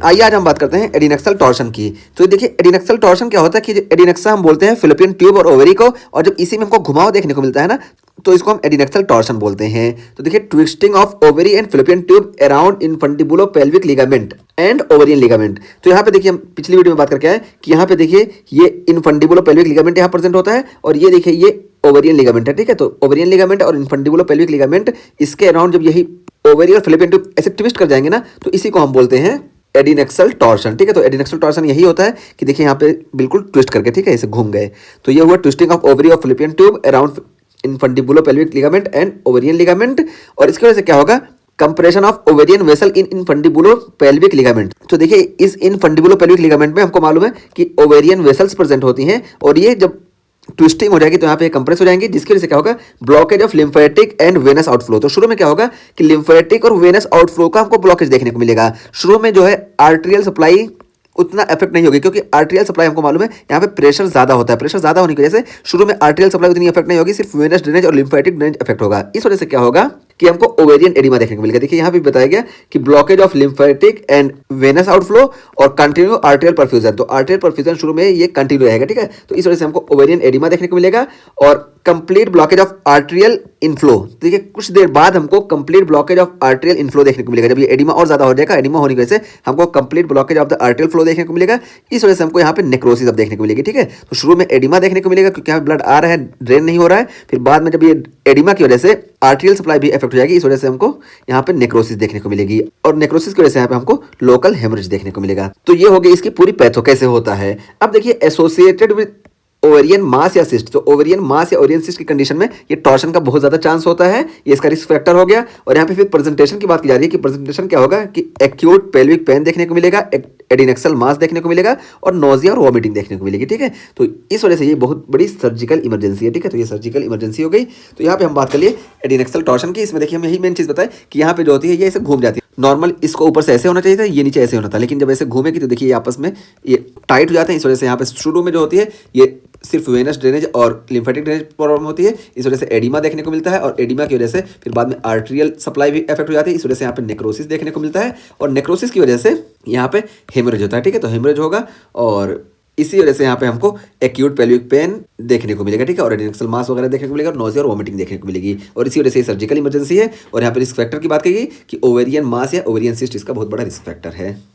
आइए आज हम बात करते हैं एडिनक्सल टॉर्शन की। तो देखिए एडिनक्सल टॉर्शन क्या होता है कि एडिनक्सा हम बोलते हैं फिलिपियन ट्यूब और ओवरी को, और जब इसी में हमको घुमाव देखने को मिलता है ना, तो इसको हम एडिनक्सल टॉर्शन बोलते हैं। तो देखिए twisting of ovary and fallopian tube around infundibulo pelvic ligament and ovarian ligament. तो यहाँ पे देखिए हम पिछली वीडियो में बात करके आए कि यहाँ पे देखिए ये इनफंडिबुलो पेल्विक लिगामेंट यहाँ प्रेजेंट होता है, और ये देखिए ये ओवरियन लिगामेंट है। ठीक है, तो ओवरियन लिगामेंट और इनफंडिबुलो पेल्विक लिगामेंट, इसके अराउंड जब यही ओवरी और फिलिपियन ट्यूब ऐसे ट्विस्ट कर जाएंगे ना, तो इसी को हम बोलते हैं एडिनक्सल टॉर्शन। ठीक है, तो एडिनक्सल टॉर्शन यही होता है कि देखिए यहाँ पे बिल्कुल ट्विस्ट करके, ठीक है, ऐसे घूम गए, तो ये हुआ twisting of ovary of fallopian tube around infundibulo pelvic ligament and ovarian ligament. और इसकी वजह से क्या होगा, compression of ovarian vessel in infundibulo pelvic ligament. तो देखिए इस इनफंडिबुलो पेल्विक लिगामेंट में हमको मालूम है कि ओवेरियन वेसल्स प्रेजेंट होती हैं, और ये जब ट्विस्टिंग हो जाएगी तो यहाँ पे कंप्रेस हो जाएंगी, जिसकी वजह से क्या होगा, blockage of lymphatic and venous outflow. तो शुरू में क्या होगा कि लिम्फेटिक और वेनस आउटफ्लो का हमको ब्लॉकेज देखने को मिलेगा। शुरू में जो है आर्टेरियल सप्लाई उतना इफेक्ट नहीं होगी, क्योंकि आर्टेरियल सप्लाई हमको मालूम है यहाँ पे प्रेशर ज्यादा होता है। प्रेशर ज्यादा होने की वजह से शुरू में आर्टेरियल सप्लाई उतनी इफेक्ट नहीं होगी, सिर्फ वेनस ड्रेनेज और लिम्फेटिक ड्रेनेज इफेक्ट होगा। इस वजह से क्या होगा कि हमको ओवेरियन एडिमा देखने को मिलेगा। देखिए यहाँ पे बताया गया कि blockage of lymphatic and venous outflow और कंटिन्यू आर्टेरियल परफ्यूजन। तो आर्टेरियल परफ्यूजन शुरू में ये कंटिन्यू रहेगा, ठीक है, तो इस वजह से हमको ओवेरियन एडिमा देखने को मिलेगा। और complete blockage of arterial inflow, देखिए कुछ देर बाद हमको complete blockage of arterial inflow देखने को मिलेगा। जब ये एडिमा और ज्यादा हो जाएगा, एडिमा होने की वजह से हमको complete blockage of the arterial flow देखने को मिलेगा। इस वजह से हमको यहाँ पे नेक्रोसिस अब देखने को मिलेगी। ठीक है, तो शुरू में एडिमा देखने को मिलेगा क्योंकि यहाँ पे ब्लड आ रहा है, ड्रेन नहीं हो रहा है। फिर बाद में जब ये एडिमा की वजह से आर्टेरियल सप्लाई भी इफेक्ट हो जाएगी, इस वजह से हमको यहाँ पे नेक्रोसिस देखने को मिलेगी, और नेक्रोसिस की वजह से यहाँ पे हमको लोकल हेमरेज देखने को मिलेगा। तो ये हो गई इसकी पूरी पैथो कैसे होता है। अब देखिए एसोसिएटेड विद ओवेरियन मास या सिस्ट, तो ओवेरियन मास या ओवेरियन सिस्ट की कंडीशन में ये टॉर्शन का बहुत ज्यादा चांस होता है, ये इसका रिस्क फैक्टर हो गया। और यहाँ पे फिर प्रेजेंटेशन की बात की जा रही है कि प्रेजेंटेशन क्या होगा कि एक्यूट पेल्विक पेन देखने को मिलेगा, एडिनक्सल मास देखने को मिलेगा, और नोजिया और वॉमिटिंग देखने को मिलेगी। ठीक है, तो इस वजह से ये बहुत बड़ी सर्जिकल इमरजेंसी है। ठीक है, तो ये सर्जिकल इमरजेंसी हो गई। तो यहाँ पे हम बात कर लिए एडिनक्सल टॉर्शन की। इसमें देखिए हम यही मेन चीज बताएं कि यहाँ पे जो होती है ये ऐसे घूम जाती है। नॉर्मल इसको ऊपर से ऐसे होना चाहिए था, ये नीचे ऐसे होना था, लेकिन जब ऐसे घूमेगी तो देखिए आपस में ये टाइट हो जाते हैं। इस वजह से यहाँ पे शुरू में जो होती है ये सिर्फ वेनस ड्रेनेज और लिम्फेटिक ड्रेनेज प्रॉब्लम होती है, इस वजह से एडिमा देखने को मिलता है, और एडिमा की वजह से फिर बाद में आर्टेरियल सप्लाई भी इफेक्ट हो जाती है। इस वजह से यहाँ पे नेक्रोसिस देखने को मिलता है, और नेक्रोसिस की वजह से यहाँ पे हेमरेज होता है। ठीक है, तो हेमरेज होगा, और इसी वजह से यहाँ पे हमको एक्यूट पेल्विक पेन देखने को मिलेगा। ठीक है, और एडिनक्सल मास वगैरह देखने को मिलेगा, और नोजिया और वॉमिटिंग देखने को मिलेगी, और इसी वजह से सर्जिकल इमरजेंसी है। और यहाँ पे रिस्क फैक्टर की बात कही कि ओवेरियन मास या ओवेरियन सिस्ट इसका बहुत बड़ा रिस्क फैक्टर है।